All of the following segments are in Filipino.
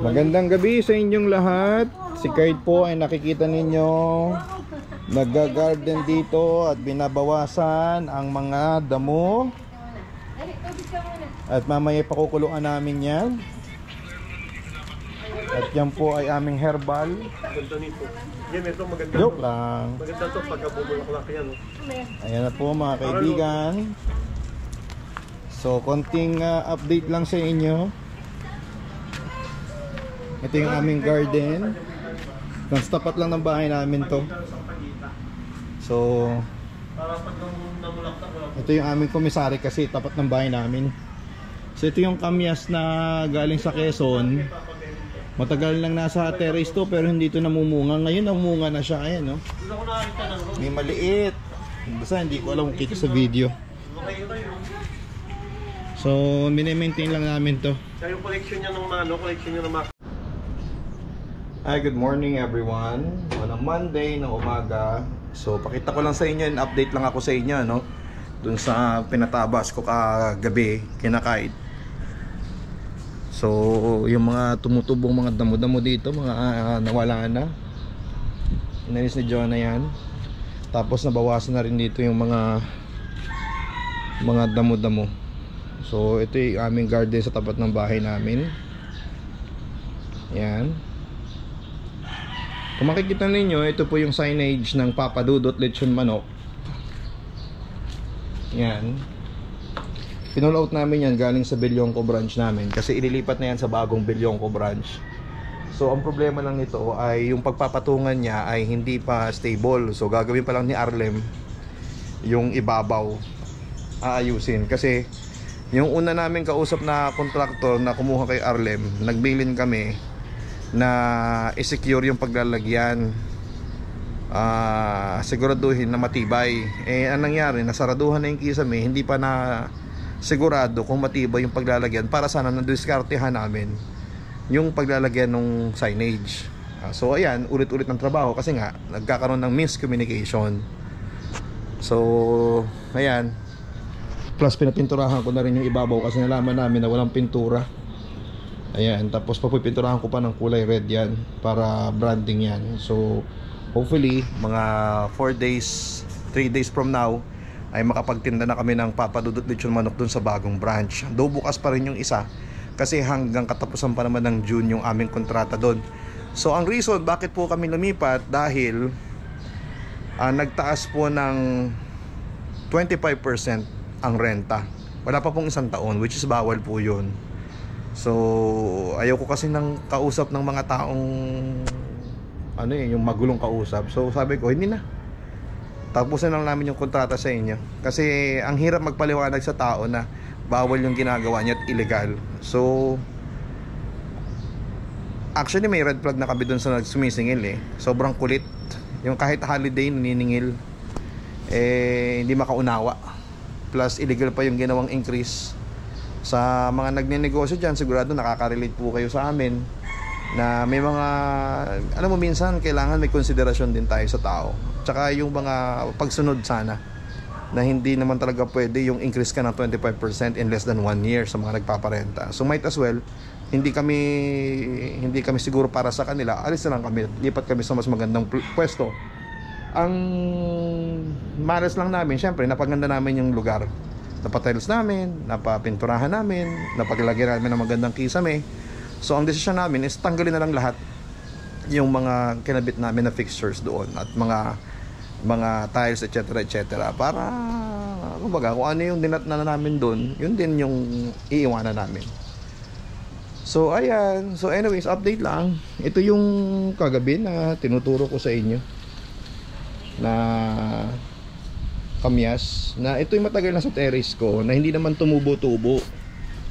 Magandang gabi sa inyong lahat. Si Kite po ay nakikita ninyo nagga-garden dito at binabawasan ang mga damo. At mamaya pakukulungan namin yan. At yan po ay aming herbal. Maganda nito. Yan, ito maganda. Joke lang. Maganda ito pagka bubulak-lak yan. Ayan na po mga kaibigan. So konting update lang sa inyo. Ito yung aming garden. Nasa tapat lang ng bahay namin to. So ito yung aming komisari kasi tapat ng bahay namin. So ito yung kamyas na galing sa Quezon. Matagal lang nasa terrace to pero hindi ito namumunga. Ngayon namumunga na siya. Ayan, no? May maliit. Basta hindi ko alam kung kita sa video. So mini-maintain lang namin to. Kaya yung collection niya ng mano, collection niya ng mga... Hi, good morning everyone. On a Monday na umaga. So pakita ko lang sa inyo, update lang ako sa inyo, no? Dun sa pinatabas ko kagabi, kinakait. So yung mga tumutubong mga damo-damo dito, mga nawala na. Inalis ni Jonah yan. Tapos nabawasan na rin dito yung mga damo-damo. So ito yung aming garden sa tapat ng bahay namin. Yan. Kung makikita ninyo, ito po yung signage ng Papa Dudut Lechon Manok. Yan. Pinull out namin yan galing sa Belyongko branch namin kasi ililipat na yan sa bagong Belyongko branch. So ang problema lang nito ay yung pagpapatungan niya ay hindi pa stable. So gagawin pa lang ni Arlem yung ibabaw, aayusin. Kasi yung una namin kausap na kontraktor na kumuha kay Arlem, nagbilin kami na i-secure yung paglalagyan, siguraduhin na matibay. Eh anong nangyari, nasaraduhan na yung kisame, hindi pa na sigurado kung matibay yung paglalagyan para sana nadiskartehan namin yung paglalagyan ng signage. So ayan, ulit-ulit ng trabaho kasi nga nagkakaroon ng miscommunication. So ayan, plus pinapinturahan ko na rin yung ibabaw kasi nalaman namin na walang pintura. Ayan, tapos papipinturahan ko pa ng kulay red yan para branding yan. So hopefully mga 4 days, 3 days from now ay makapagtinda na kami ng Papa Dudut Lechon Manok dun sa bagong branch. Though bukas pa rin yung isa kasi hanggang katapusan pa naman ng June yung aming kontrata dun. So ang reason bakit po kami lumipat dahil nagtaas po ng 25% ang renta. Wala pa pong isang taon, which is bawal po yun. So ayaw ko kasi nang kausap ng mga taong yung magulong kausap. So sabi ko hindi na, tapusin lang namin yung kontrata sa inyo kasi ang hirap magpaliwanag sa tao na bawal yung ginagawa niya at illegal. So actually may red flag na kami dun sa nagsumisingil eh. Sobrang kulit. Yung kahit holiday naniningil hindi makaunawa. Plus illegal pa yung ginawang increase. Sa mga nagnenegosyo dyan, sigurado nakaka-relate po kayo sa amin na may mga, alam mo, minsan kailangan may konsiderasyon din tayo sa tao. Tsaka yung mga pagsunod sana na hindi naman talaga pwede yung increase ka ng 25% in less than 1 year sa mga nagpaparenta. So might as well, hindi kami siguro para sa kanila, alis na lang kami, lipat kami sa mas magandang pwesto. Ang malas lang namin, syempre napaganda namin yung lugar, napatiles namin, napapinturahan namin, napaglagyan namin ng magandang kisame. So ang desisyon namin is tanggalin na lang lahat yung mga kinabit namin na fixtures doon at mga tiles etc. para kumbaga kung ano yung dinat na namin doon, yun din yung iiwanan namin. So ayan, so anyways, update lang. Ito yung kagabi na tinuturo ko sa inyo na kamyas, na ito yung matagal na sa terrace ko na hindi naman tumubo-tubo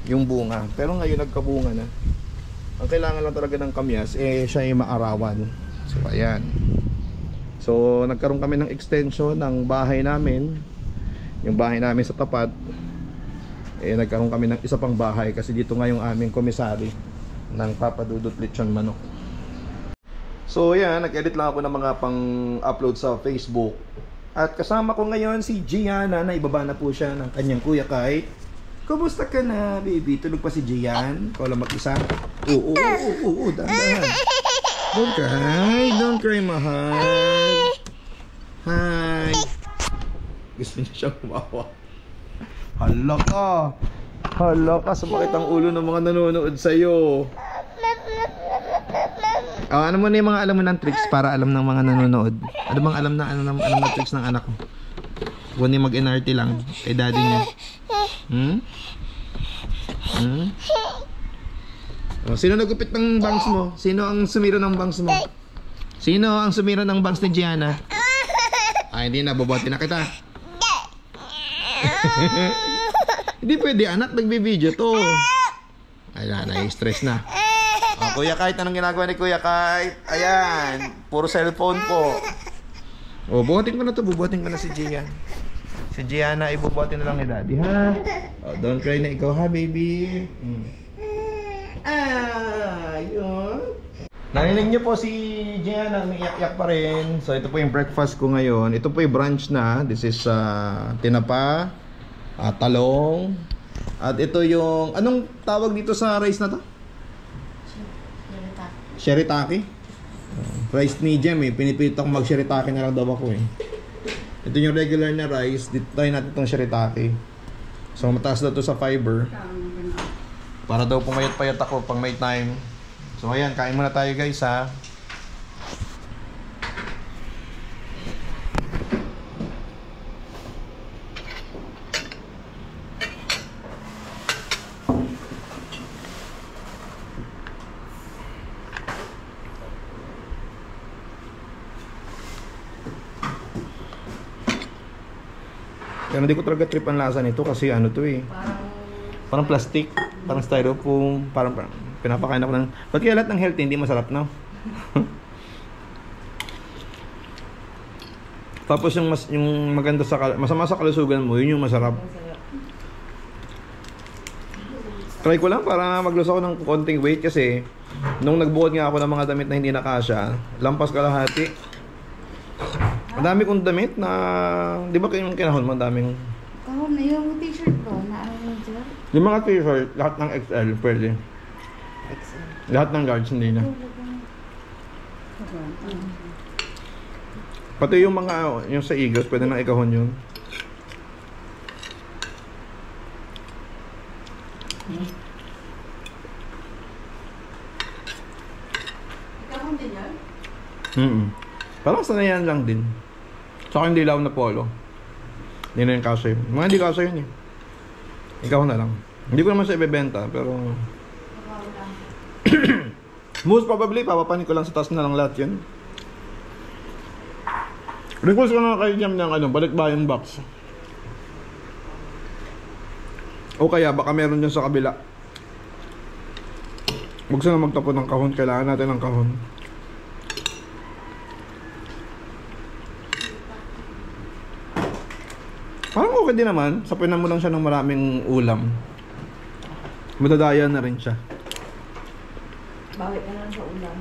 yung bunga, pero ngayon nagkabunga na. Ang kailangan lang talaga ng kamyas siya yung maarawan. So ayan, so nagkaroon kami ng extension ng bahay namin, yung bahay namin sa tapat. Nagkaroon kami ng isa pang bahay kasi dito nga yung aming komisari ng Papa Dudut Lechon Manok. So yan, nag-edit lang ako ng mga pang-upload sa Facebook. At kasama ko ngayon si Gianna na ibaba na po siya ng kanyang kuya Kite. Kumusta ka na, baby? Tulog pa si Gian? Ikaw lang mag-isa? Oo, dahan-dahan. Don't cry, mahal. Hi. Gusto niya siyang kumawa. Hala ka, sumakit ang ulo ng mga nanonood sa'yo. Ano mo na yung mga alam mo ng tricks para alam ng mga nanonood? Ano bang alam na tricks ng anak ko? Huwag niya mag-NRT lang kay daddy niya. Sino nagupit ng bangs mo? Sino ang sumira ng bangs mo? Sino ang sumira ng bangs ni Gianna? Hindi na, bobote na kita. Hindi pwede anak, nagbibideo to. Nai-stress na. Kuya Kite, anong ginagawa ni Kuya Kite? Ayan, puro cellphone po. Bubuhatin ko na to, bubuhatin ko na si Gian. Si Gianna, ibubuhatin na lang ni daddy, ha? Don't cry na ikaw, ha, baby? Yun. Narinig niyo po si Gianna, umiiyak-iyak pa rin. So ito po yung breakfast ko ngayon. Ito po yung brunch na. This is tinapa, talong. At ito yung, anong tawag dito sa rice na to? Shirataki. Rice ni Jem eh. Pinipilit ako mag-shirataki na lang daw ako eh. Ito yung regular na rice. Dito tayo natin itong shirataki. So mataas daw to sa fiber. Para daw pumayat-payat ako pang may time. So ayan, kain muna tayo guys ha. Kaya hindi ko talaga trip ang lasa nito kasi ano to eh. Parang plastic, parang styrofoam, parang pinapakain ako ng... Ba't kaya lahat ng healthy hindi masarap na? Tapos yung maganda masama sa kalusugan mo, yun yung masarap. Try ko lang para mag-lose ako ng konting weight kasi nung nagbuhat nga ako ng mga damit na hindi nakasya, lampas kalahati. Madami kong damit na, di ba yung kinahon mo, daming... Kahon na yung t-shirt ko, na ano mo dyan? Yung mga t-shirt, lahat ng XL, pwede. XL. Lahat ng large, hindi na. Pati yung mga, yung sa Eagles, pwede na ikahon yun. Kahon din yan? Parang sanayan lang din. Saka hindi law na polo. Hindi na yung kaso yun. Mga hindi kaso yun eh. Ikaw na lang. Hindi ko naman siya ibebenta, pero... Most probably, papapanin ko lang sa taas na lang lahat yun. Request ko na kayo dyan ng balikbayang box. O kaya, baka meron dyan sa kabila. Huwag sana magtapon ng kahon. Kailangan natin ng kahon. Parang okay din naman. Sapinan mo lang siya ng maraming ulam. Madadaya na rin siya. Bawi ka lang sa ulam.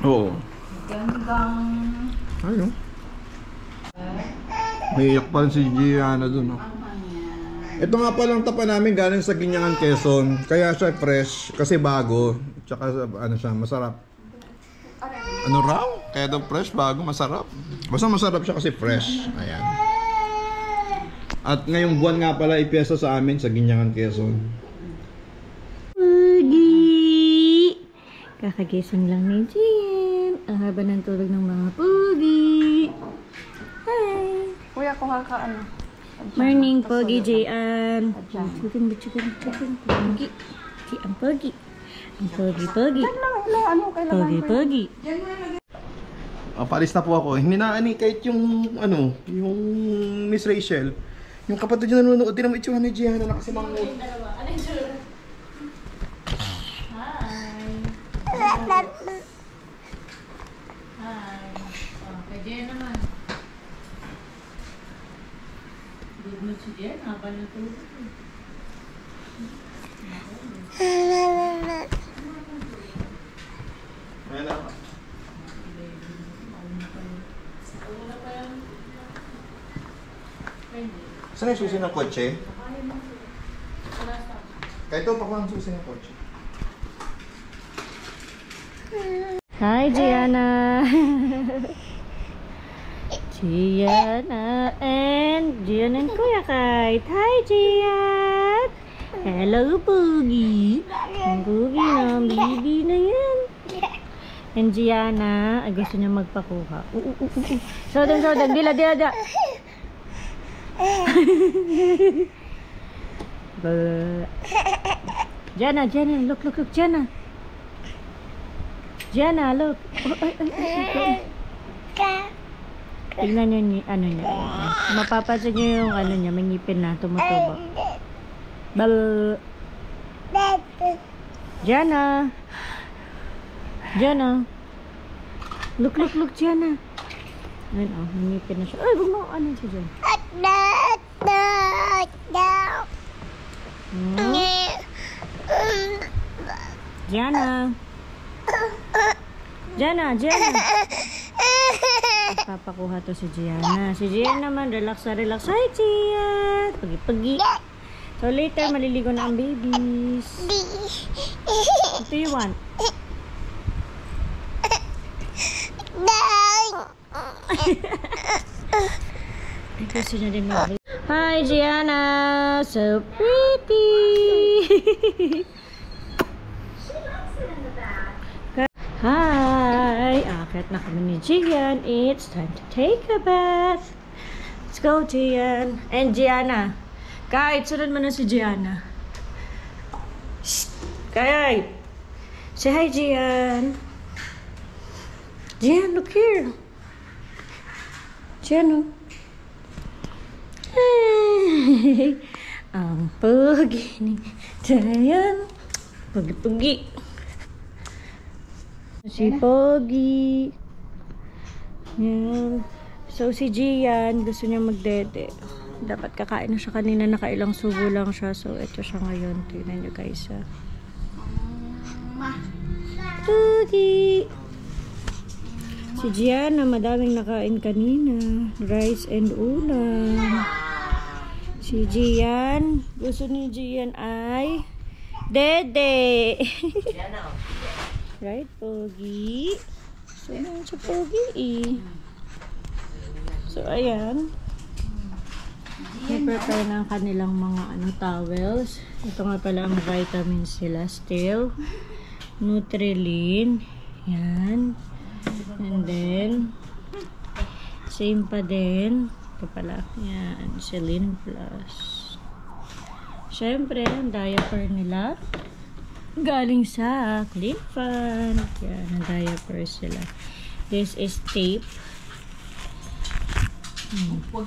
Oo. Gandang... Ayun. May iyak pa rin si Gianna dun. Ito nga palang tapa namin galing sa Ginyangan, Quezon. Kaya siya fresh. Kasi bago. Tsaka siya, masarap. Ano raw? Kaya daw fresh, bago, masarap. Basta masarap siya kasi fresh. Ayan. At ngayong buwan nga pala ipiyesta sa amin sa Ginyangan, Quezon. Pugi! Kakagising lang ni Jean. Ang haba ng tulog ng mga pugi. Hi! Kuya, kuha ka ano? Morning, Pogi Jian. Chicken. Pogi. Si ang Pogi. Ang Pogi. Ano, kailangan Pogi. Paalis na po ako. Hindi na kahit yung yung Miss Rachel. Yung kapatid niya nanonood din naman itsura ni Gianna na kasi mga mood. Kay Jen naman. Good mood si Jen. Haba ng tulog. Saan yung susi ng kotse? Ito, pakuha ang susi ng kotse. Hi, Gianna. Gianna and Kuya Kite. Hi, Gian. Hello, Poogie. Ang Poogie na, baby na yan. And Gianna, gusto niya magpakuha. Sodan. Dila. Gianna, look, Gianna. Gianna, look. Tingnan niyo ni ano niya. Mapapansin niyo yung ano niya, may ngipin na tumutubo. Gianna. Look, Gianna. Ayun, oh, may ngipin na siya. Ay, huwag mo, ano siya dyan? Gianna. Papakuha to si Gianna. Si Gianna naman, relax. Hi, Gian. Pagi. So later, maliligo na ang babies. What do you want? Gusto niya din mag- Hi, Gianna. So pretty. Hi! Akit na kami ni Gian. It's time to take a bath. Let's go, Gian. And Gianna. Kahit, sunod mo na si Gianna. Kahit. Say hi, Gian. Gian, look here. Gian, oh. Hey. Ang pogi ni Gian. Pogi. Si Pogi. Yan. So, si Gian, gusto niya magdede. Dapat kakain na siya kanina. Nakailang subo lang siya. So, ito siya ngayon. Tignan niyo guys. Pogi. Si Gian na madaming nakain kanina. Rice and ulam. Si Gian, gusto ni Gian ay dede. Right, Pogi? So, naman sa Pogi eh. So, ayan. I-prepare na ang kanilang mga towels. Ito nga pala ang vitamins sila still. Nutrilin. Yan. And then, same pa din. Ito pala. Yan. Selene Plus. Siyempre, ang diaper nila. Galing sa Clean Fun. Yan, ang diapers sila. This is tape.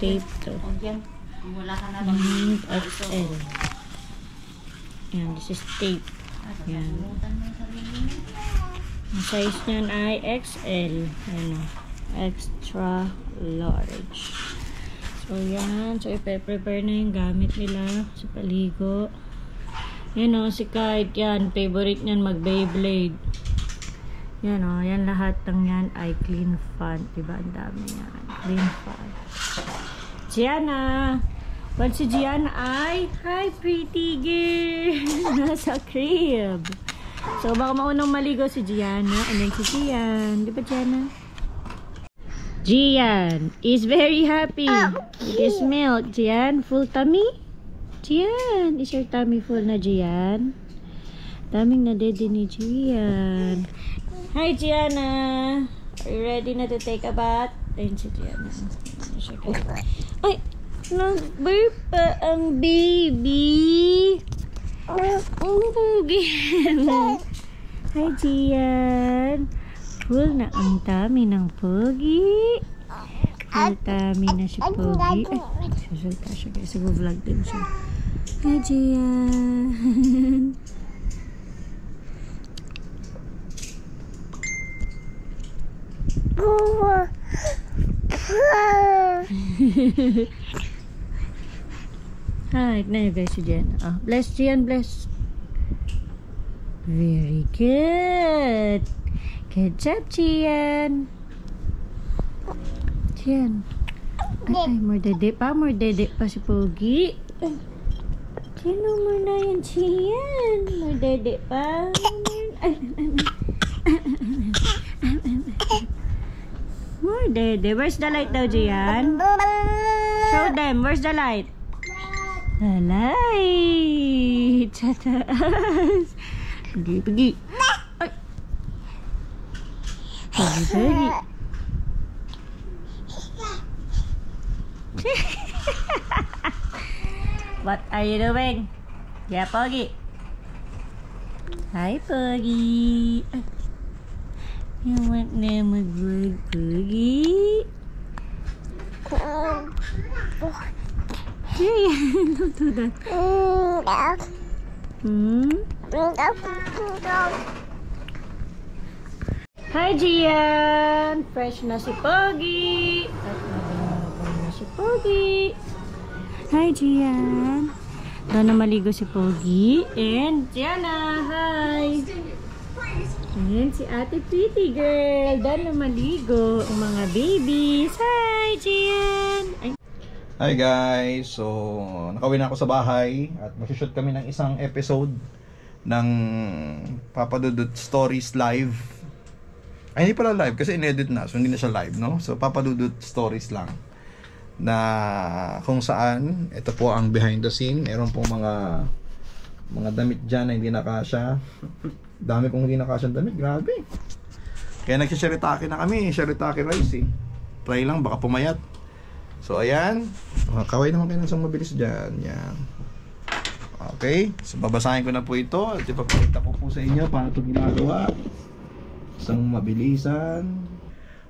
Tape to. XL. Yan, this is tape. Yan. Ang size niyan ay XL. Ano, extra large. So, yan. So, ipe-prepare na yung gamit nila sa paligo. Yan o, si Kite, yan, favorite niyan mag-Beyblade. Yan o, yan lahat ng yan ay Clean Fun. Diba, ang dami yan. Clean Fun. Gianna! Well, si Gianna ay, hi pretty girl! Nasa crib. So, baka maunang maligo si Gianna. And then si Gian. Diba, Gianna? Gian is very happy. It is milk. Gian, full tummy? Gian, is your tummy full na, Gian? Daming nadede ni Gian. Hi, Gianna. Are you ready na to take a bath? Ayun si Gianna. Ay, nag-burp pa ang baby. Hi, Gian. Full na ang tummy ng Pogi. Full tummy na si Pogi. Ay, susulta siya guys. Mag-vlog din siya. Hi, Gian. Hi, na guys si Gian. Oh, bless Gian, bless. Very good. Good job, Gian. Gian. Ay, more dede pa si Pogi. Sino mo na yan, Gian? Madede pa. Ay, more dede. Where's the light daw, Gian? Show them. Where's the light? The light. Sa taas. Pergi. Ay. Pergi. What are you doing? Yeah, Pogi. Hi, Pogi. You want na mag-vlog, Pogi? Hey, don't do that. Hi, Gian. Fresh na si Pogi. At nabinabang na si Pogi. Hi, Gian. Doon na maligo si Pogi. And Gianna, hi. And si Ate Pretty Girl. Doon na maligo ang mga babies. Hi, Gian. Ay. Hi guys, so nakauwi na ako sa bahay at masushoot kami ng isang episode ng Papa Dudut Stories Live. Ay, hindi pala live kasi inedit na, so hindi na siya live, no? So Papa Dudut Stories lang, na kung saan ito po ang behind the scene. Meron pong mga damit dyan na hindi nakasya. Dami pong hindi nakasya damit, grabe. Kaya nagsisharitake na kami, sharitake rice eh. Try lang, baka pumayat. So ayan, kaway naman kayo ng isang mabilis dyan. Yan. Okay, so babasahin ko na po ito at ipapakita ko po sa inyo paano ito ginagawa. Isang mabilisan.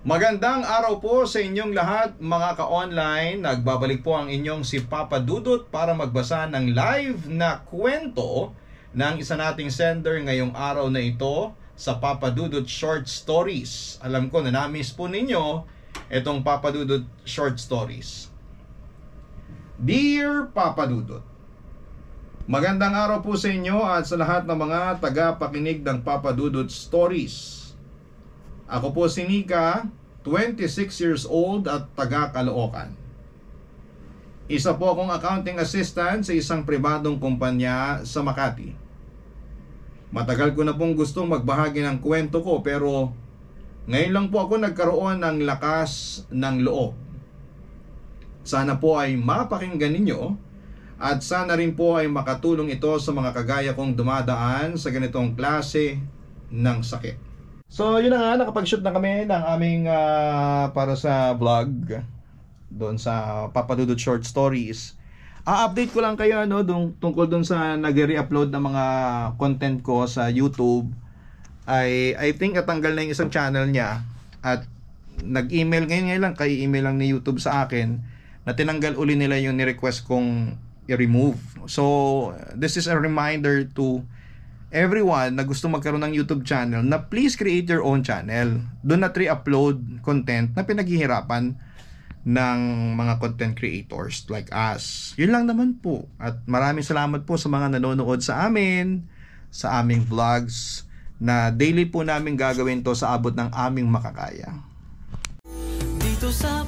Magandang araw po sa inyong lahat mga ka-online. Nagbabalik po ang inyong si Papa Dudut para magbasa ng live na kwento ng isa nating sender ngayong araw na ito sa Papa Dudut Short Stories. Alam ko na na-miss po ninyo itong Papa Dudut Short Stories. Dear Papa Dudut, magandang araw po sa inyo at sa lahat ng mga tagapakinig ng Papa Dudut Stories. Ako po si Nika, 26 years old at taga Caloocan. Isa po akong accounting assistant sa isang pribadong kumpanya sa Makati. Matagal ko na pong gustong magbahagi ng kwento ko pero ngayon lang po ako nagkaroon ng lakas ng loob. Sana po ay mapakinggan ninyo at sana rin po ay makatulong ito sa mga kagaya kong dumadaan sa ganitong klase ng sakit. So yun na nga, nakapag-shoot na kami ng aming para sa vlog doon sa Papa Dudut Short Stories. Update ko lang kayo tungkol doon sa nag-re-upload ng mga content ko sa YouTube. I think natanggal na yung isang channel niya at nag-email ngayon lang, kay email lang ni YouTube sa akin na tinanggal uli nila yung ni-request kong i-remove. So this is a reminder to everyone na gusto magkaroon ng YouTube channel na please create your own channel. Do not re-upload content na pinaghihirapan ng mga content creators like us. Yun lang naman po. At maraming salamat po sa mga nanonood sa amin, sa aming vlogs, na daily po namin gagawin to sa abot ng aming makakaya. Dito sa